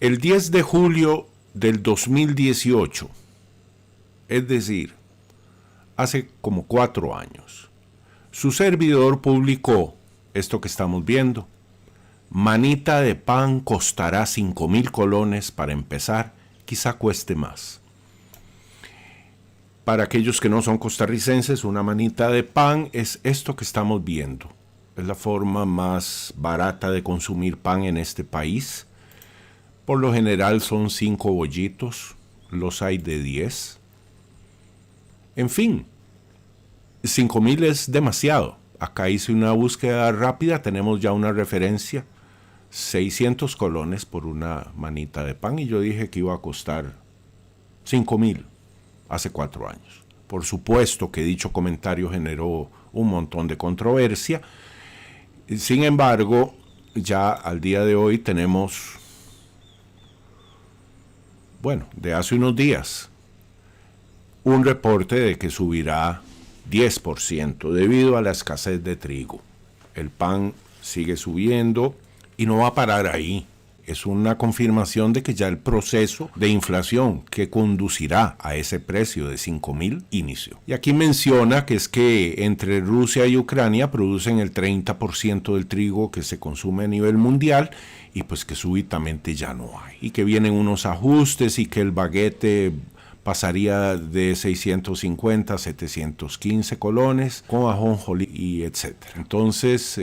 El 10 de julio del 2018, es decir, hace como 4 años, su servidor publicó esto que estamos viendo. Manita de pan costará 5,000 colones para empezar, quizá cueste más. Para aquellos que no son costarricenses, una manita de pan es esto que estamos viendo. Es la forma más barata de consumir pan en este país. Por lo general son 5 bollitos, los hay de 10. En fin, 5,000 es demasiado. Acá hice una búsqueda rápida, tenemos ya una referencia. 600 colones por una manita de pan y yo dije que iba a costar 5,000 hace 4 años. Por supuesto que dicho comentario generó un montón de controversia. Sin embargo, ya al día de hoy tenemos, de hace unos días, un reporte de que subirá 10% debido a la escasez de trigo. El pan sigue subiendo y no va a parar ahí. Es una confirmación de que ya el proceso de inflación que conducirá a ese precio de 5,000 inició. Y aquí menciona que es que entre Rusia y Ucrania producen el 30% del trigo que se consume a nivel mundial y pues que súbitamente ya no hay. Y que vienen unos ajustes y que el baguete pasaría de 650 a 715 colones con ajonjolí y etc. Entonces,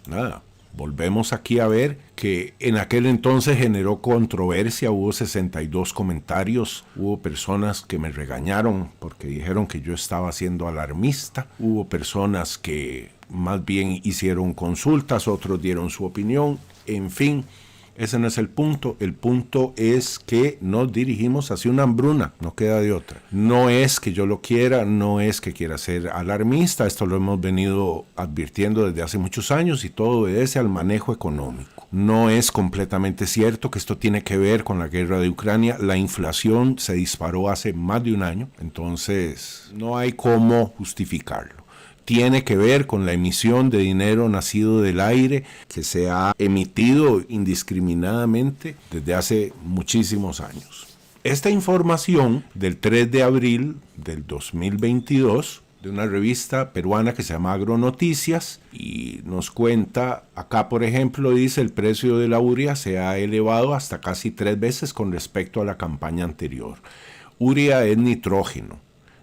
nada. Volvemos aquí a ver que en aquel entonces generó controversia, hubo 62 comentarios, hubo personas que me regañaron porque dijeron que yo estaba siendo alarmista, hubo personas que más bien hicieron consultas, otros dieron su opinión, en fin. Ese no es el punto es que nos dirigimos hacia una hambruna, no queda de otra. No es que yo lo quiera, no es que quiera ser alarmista, esto lo hemos venido advirtiendo desde hace muchos años y todo obedece al manejo económico. No es completamente cierto que esto tiene que ver con la guerra de Ucrania, la inflación se disparó hace más de un año, entonces no hay cómo justificarlo. Tiene que ver con la emisión de dinero nacido del aire que se ha emitido indiscriminadamente desde hace muchísimos años. Esta información del 3 de abril del 2022 de una revista peruana que se llama Agronoticias y nos cuenta, acá por ejemplo dice el precio de la urea se ha elevado hasta casi 3 veces con respecto a la campaña anterior. Urea es nitrógeno.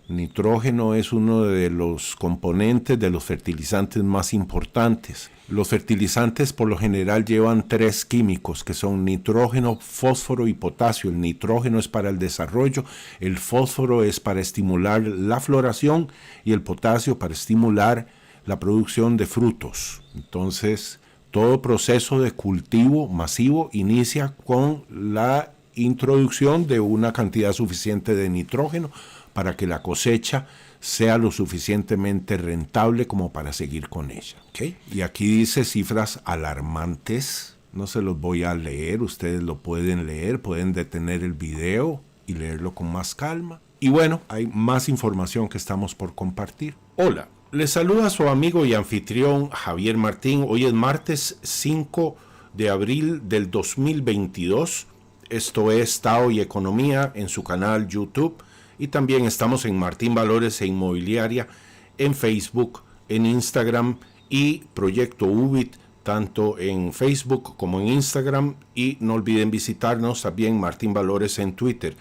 Nitrógeno es uno de los componentes de los fertilizantes más importantes. Los fertilizantes por lo general llevan 3 químicos que son nitrógeno, fósforo y potasio. El nitrógeno es para el desarrollo, el fósforo es para estimular la floración y el potasio para estimular la producción de frutos. Entonces, todo proceso de cultivo masivo inicia con la introducción de una cantidad suficiente de nitrógeno para que la cosecha sea lo suficientemente rentable como para seguir con ella. ¿Okay? Y aquí dice cifras alarmantes, no se los voy a leer, ustedes lo pueden leer, pueden detener el video y leerlo con más calma. Y hay más información que estamos por compartir. Hola, les saluda su amigo y anfitrión Javier Martín. Hoy es martes 5 de abril del 2022. Esto es Tao y Economía en su canal YouTube. Y también estamos en Martín Valores e Inmobiliaria en Facebook, en Instagram y Proyecto UBIT, tanto en Facebook como en Instagram. Y no olviden visitarnos también Martín Valores en Twitter.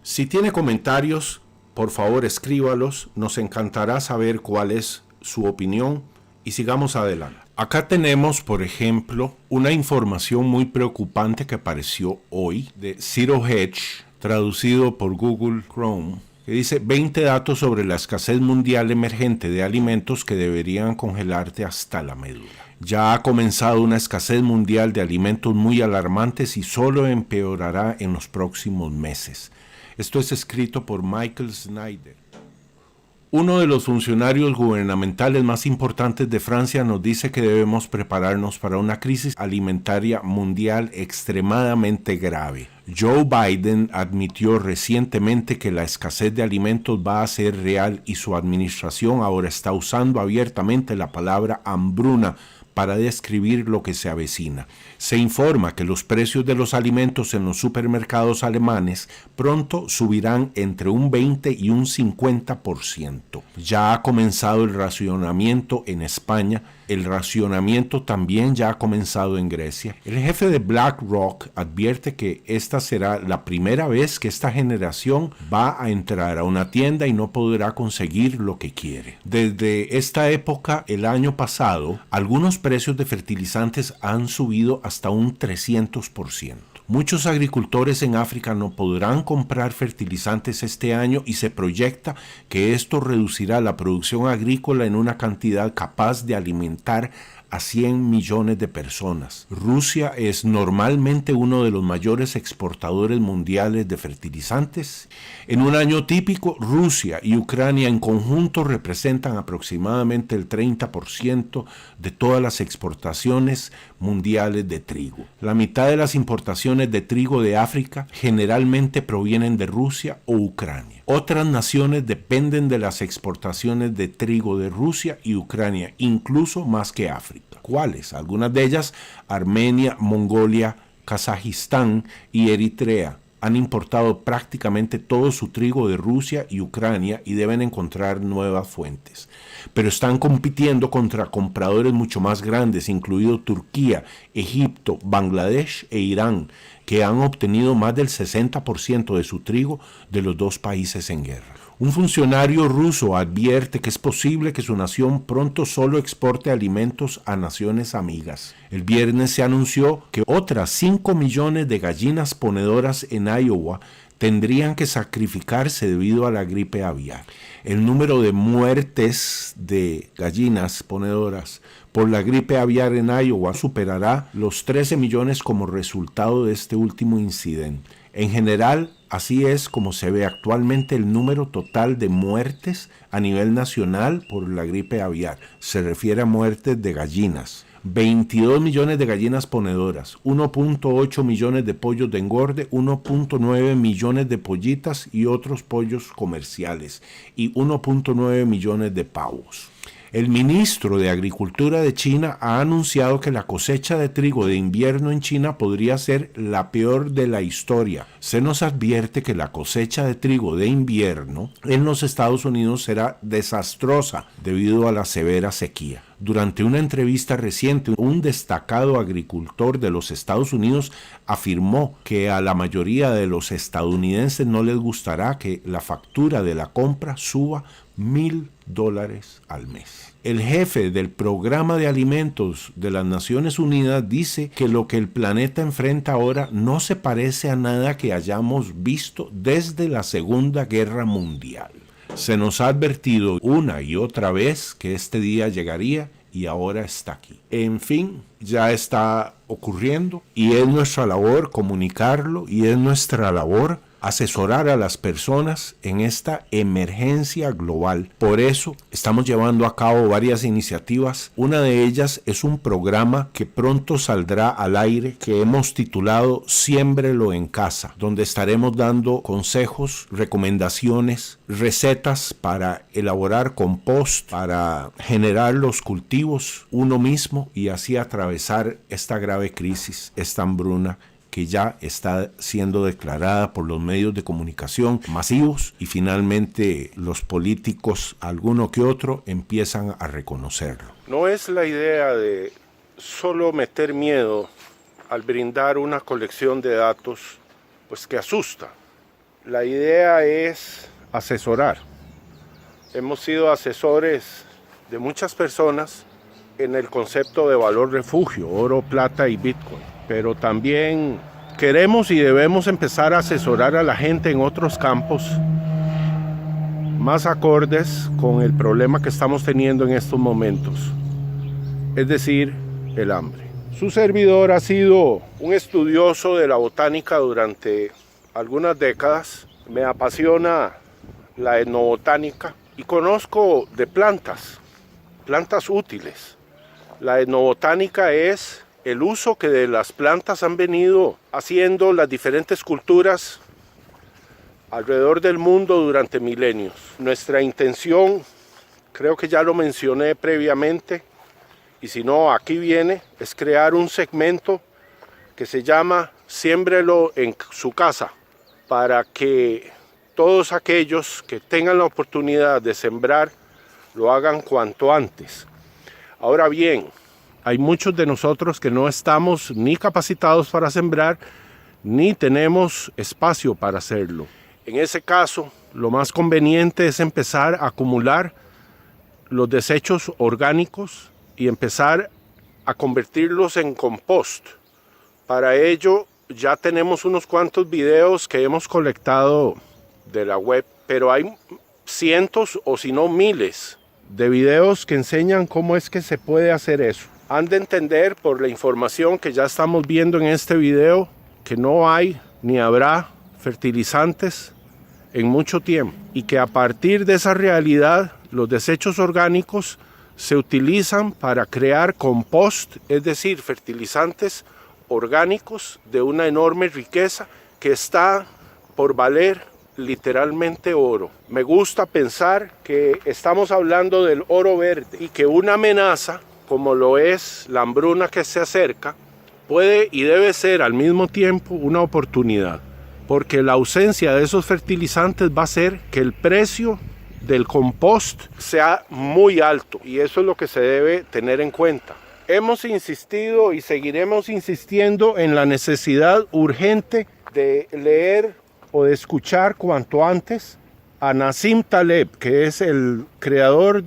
Si tiene comentarios, por favor escríbalos. Nos encantará saber cuál es su opinión y sigamos adelante. Acá tenemos, por ejemplo, una información muy preocupante que apareció hoy de Zero Hedge, traducido por Google Chrome, que dice 20 datos sobre la escasez mundial emergente de alimentos que deberían congelarte hasta la médula. Ya ha comenzado una escasez mundial de alimentos muy alarmantes y solo empeorará en los próximos meses. Esto es escrito por Michael Snyder. Uno de los funcionarios gubernamentales más importantes de Francia nos dice que debemos prepararnos para una crisis alimentaria mundial extremadamente grave. Joe Biden admitió recientemente que la escasez de alimentos va a ser real y su administración ahora está usando abiertamente la palabra hambruna para describir lo que se avecina. Se informa que los precios de los alimentos en los supermercados alemanes pronto subirán entre un 20 y un 50%. Ya ha comenzado el racionamiento en España. El racionamiento también ya ha comenzado en Grecia. El jefe de BlackRock advierte que esta será la primera vez que esta generación va a entrar a una tienda y no podrá conseguir lo que quiere. Desde esta época, el año pasado, algunos precios de fertilizantes han subido hasta un 300%. Muchos agricultores en África no podrán comprar fertilizantes este año y se proyecta que esto reducirá la producción agrícola en una cantidad capaz de alimentar a 100 millones de personas. Rusia es normalmente uno de los mayores exportadores mundiales de fertilizantes. En un año típico, Rusia y Ucrania en conjunto representan aproximadamente el 30% de todas las exportaciones mundiales de trigo. La mitad de las importaciones de trigo de África generalmente provienen de Rusia o Ucrania. Otras naciones dependen de las exportaciones de trigo de Rusia y Ucrania, incluso más que África. ¿Cuáles? Algunas de ellas, Armenia, Mongolia, Kazajistán y Eritrea, han importado prácticamente todo su trigo de Rusia y Ucrania y deben encontrar nuevas fuentes. Pero están compitiendo contra compradores mucho más grandes, incluido Turquía, Egipto, Bangladesh e Irán, que han obtenido más del 60% de su trigo de los dos países en guerra. Un funcionario ruso advierte que es posible que su nación pronto solo exporte alimentos a naciones amigas. El viernes se anunció que otras 5 millones de gallinas ponedoras en Iowa tendrían que sacrificarse debido a la gripe aviar. El número de muertes de gallinas ponedoras por la gripe aviar en Iowa superará los 13 millones como resultado de este último incidente. En general, así es como se ve actualmente el número total de muertes a nivel nacional por la gripe aviar. Se refiere a muertes de gallinas. 22 millones de gallinas ponedoras, 1.8 millones de pollos de engorde, 1.9 millones de pollitas y otros pollos comerciales y 1.9 millones de pavos. El ministro de Agricultura de China ha anunciado que la cosecha de trigo de invierno en China podría ser la peor de la historia. Se nos advierte que la cosecha de trigo de invierno en los Estados Unidos será desastrosa debido a la severa sequía. Durante una entrevista reciente, un destacado agricultor de los Estados Unidos afirmó que a la mayoría de los estadounidenses no les gustará que la factura de la compra suba $1,000 al mes. El jefe del Programa de Alimentos de las Naciones Unidas dice que lo que el planeta enfrenta ahora no se parece a nada que hayamos visto desde la Segunda Guerra Mundial. Se nos ha advertido una y otra vez que este día llegaría y ahora está aquí. En fin, ya está ocurriendo y es nuestra labor comunicarlo y es nuestra labor asesorar a las personas en esta emergencia global. Por eso estamos llevando a cabo varias iniciativas. Una de ellas es un programa que pronto saldrá al aire que hemos titulado Siémbrelo en casa, donde estaremos dando consejos, recomendaciones, recetas para elaborar compost, para generar los cultivos uno mismo y así atravesar esta grave crisis, esta hambruna que ya está siendo declarada por los medios de comunicación masivos y finalmente los políticos, alguno que otro, empiezan a reconocerlo. No es la idea de solo meter miedo al brindar una colección de datos, pues que asusta. La idea es asesorar. Hemos sido asesores de muchas personas en el concepto de valor refugio, oro, plata y Bitcoin. Pero también queremos y debemos empezar a asesorar a la gente en otros campos más acordes con el problema que estamos teniendo en estos momentos, es decir, el hambre. Su servidor ha sido un estudioso de la botánica durante algunas décadas. Me apasiona la etnobotánica y conozco de plantas útiles. La etnobotánica es el uso que de las plantas han venido haciendo las diferentes culturas alrededor del mundo durante milenios. Nuestra intención, creo que ya lo mencioné previamente, y si no, aquí viene, es crear un segmento que se llama Siémbrelo en su casa, para que todos aquellos que tengan la oportunidad de sembrar lo hagan cuanto antes. Ahora bien, hay muchos de nosotros que no estamos ni capacitados para sembrar, ni tenemos espacio para hacerlo. En ese caso, lo más conveniente es empezar a acumular los desechos orgánicos y empezar a convertirlos en compost. Para ello ya tenemos unos cuantos videos que hemos colectado de la web, pero hay cientos o si no miles de videos que enseñan cómo es que se puede hacer eso. Han de entender por la información que ya estamos viendo en este video que no hay ni habrá fertilizantes en mucho tiempo y que a partir de esa realidad los desechos orgánicos se utilizan para crear compost, es decir, fertilizantes orgánicos de una enorme riqueza que está por valer literalmente oro. Me gusta pensar que estamos hablando del oro verde y que una amenaza como lo es la hambruna que se acerca puede y debe ser al mismo tiempo una oportunidad, porque la ausencia de esos fertilizantes va a hacer que el precio del compost sea muy alto y eso es lo que se debe tener en cuenta. Hemos insistido y seguiremos insistiendo en la necesidad urgente de leer o de escuchar cuanto antes a Nassim Taleb, que es el creador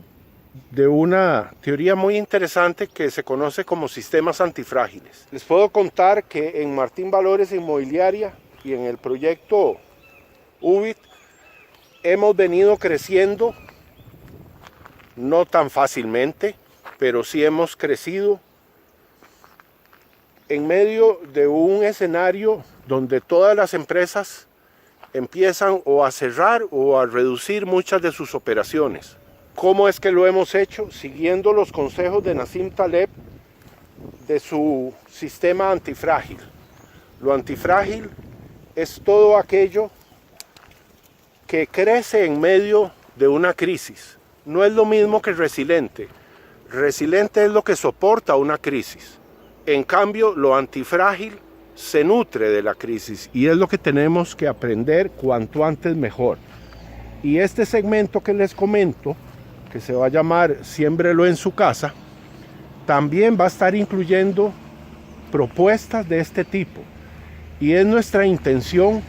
de una teoría muy interesante que se conoce como sistemas antifrágiles. Les puedo contar que en Martín Valores Inmobiliaria y en el proyecto UBIT hemos venido creciendo, no tan fácilmente, pero sí hemos crecido en medio de un escenario donde todas las empresas empiezan o a cerrar o a reducir muchas de sus operaciones. ¿Cómo es que lo hemos hecho? Siguiendo los consejos de Nassim Taleb de su sistema antifrágil. Lo antifrágil es todo aquello que crece en medio de una crisis. No es lo mismo que resiliente. Resiliente es lo que soporta una crisis. En cambio, lo antifrágil se nutre de la crisis y es lo que tenemos que aprender cuanto antes mejor. Y este segmento que les comento, que se va a llamar Siémbrelo en su casa, también va a estar incluyendo propuestas de este tipo. Y es nuestra intención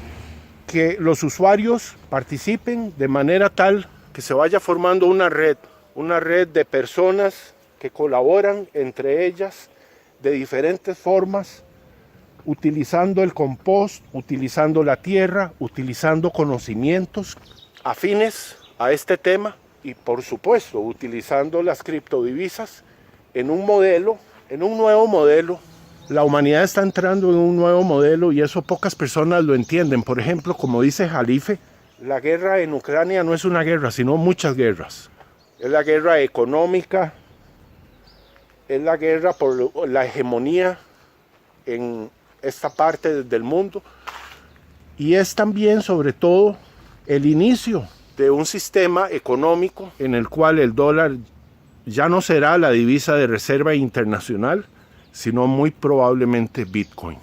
que los usuarios participen de manera tal que se vaya formando una red de personas que colaboran entre ellas de diferentes formas, utilizando el compost, utilizando la tierra, utilizando conocimientos afines a este tema y por supuesto utilizando las criptodivisas en un nuevo modelo. La humanidad está entrando en un nuevo modelo y eso pocas personas lo entienden. Por ejemplo, como dice Jalife, la guerra en Ucrania no es una guerra, sino muchas guerras. Es la guerra económica, es la guerra por la hegemonía en esta parte del mundo y es también, sobre todo, el inicio de un sistema económico en el cual el dólar ya no será la divisa de reserva internacional, sino muy probablemente Bitcoin.